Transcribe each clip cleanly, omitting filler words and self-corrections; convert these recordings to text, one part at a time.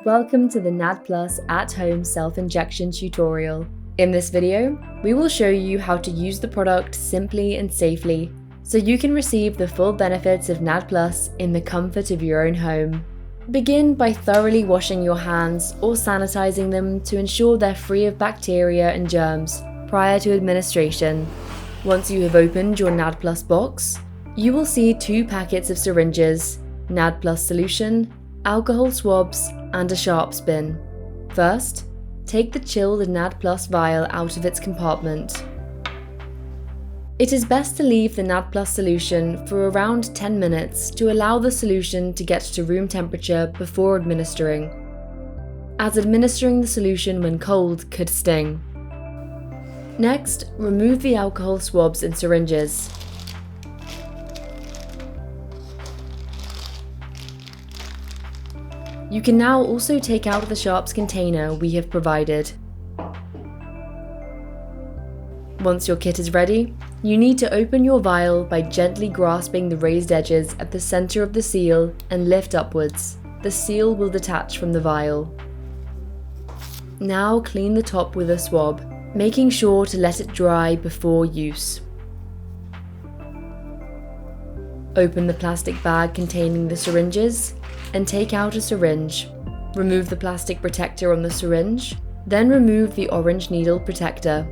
Welcome to the NAD Plus at-home self-injection tutorial. In this video, we will show you how to use the product simply and safely, so you can receive the full benefits of NAD Plus in the comfort of your own home. Begin by thoroughly washing your hands or sanitizing them to ensure they're free of bacteria and germs prior to administration. Once you have opened your NAD Plus box, you will see 2 packets of syringes, NAD Plus solution, alcohol swabs, and a sharps bin. First, take the chilled NAD Plus vial out of its compartment. It is best to leave the NAD Plus solution for around 10 minutes to allow the solution to get to room temperature before administering, as administering the solution when cold could sting. Next, remove the alcohol swabs and syringes. You can now also take out the sharps container we have provided. Once your kit is ready, you need to open your vial by gently grasping the raised edges at the center of the seal and lift upwards. The seal will detach from the vial. Now clean the top with a swab, making sure to let it dry before use. Open the plastic bag containing the syringes and take out a syringe. Remove the plastic protector on the syringe, then remove the orange needle protector.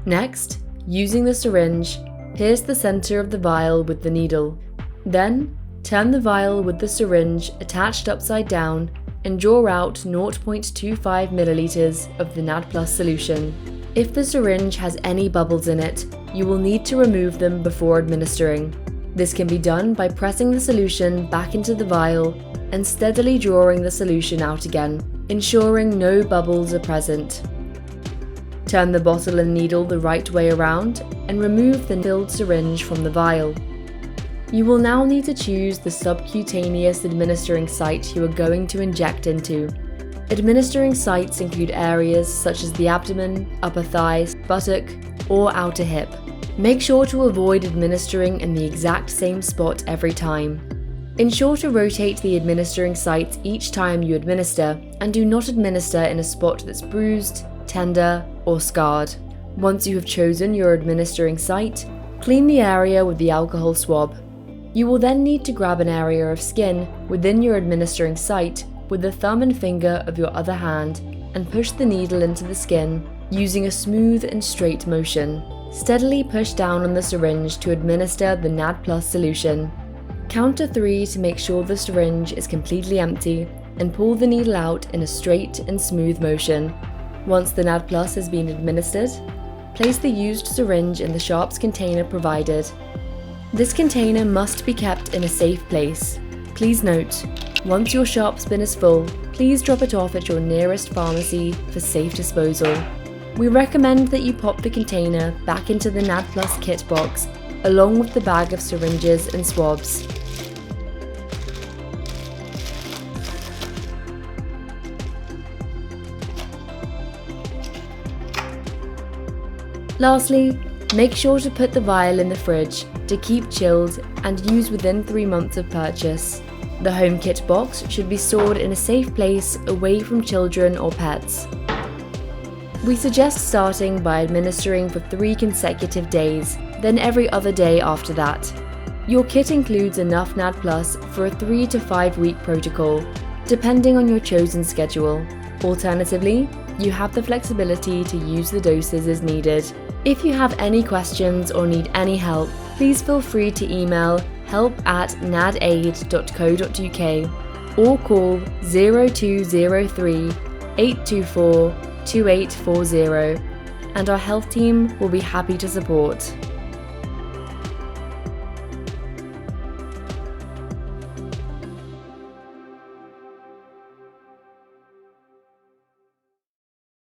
Next, using the syringe, pierce the center of the vial with the needle. Then, turn the vial with the syringe attached upside down and draw out 0.25 milliliters of the NAD Plus solution. If the syringe has any bubbles in it, you will need to remove them before administering. This can be done by pressing the solution back into the vial and steadily drawing the solution out again, ensuring no bubbles are present. Turn the bottle and needle the right way around and remove the filled syringe from the vial. You will now need to choose the subcutaneous administering site you are going to inject into. Administering sites include areas such as the abdomen, upper thigh, buttock, or outer hip. Make sure to avoid administering in the exact same spot every time. Ensure to rotate the administering sites each time you administer, and do not administer in a spot that's bruised, tender, or scarred. Once you have chosen your administering site, clean the area with the alcohol swab. You will then need to grab an area of skin within your administering site with the thumb and finger of your other hand and push the needle into the skin using a smooth and straight motion. Steadily push down on the syringe to administer the NAD Plus solution. Count to 3 to make sure the syringe is completely empty and pull the needle out in a straight and smooth motion. Once the NAD Plus has been administered, place the used syringe in the sharps container provided. This container must be kept in a safe place. Please note, once your sharps bin is full, please drop it off at your nearest pharmacy for safe disposal. We recommend that you pop the container back into the NAD Plus kit box, along with the bag of syringes and swabs. Lastly, make sure to put the vial in the fridge to keep chilled and use within 3 months of purchase. The home kit box should be stored in a safe place away from children or pets. We suggest starting by administering for 3 consecutive days, then every other day after that. Your kit includes enough NAD Plus for a 3 to 5 week protocol, depending on your chosen schedule. Alternatively, you have the flexibility to use the doses as needed. If you have any questions or need any help, please feel free to email help@nadaid.co.uk or call 0203 824 2840 and our health team will be happy to support.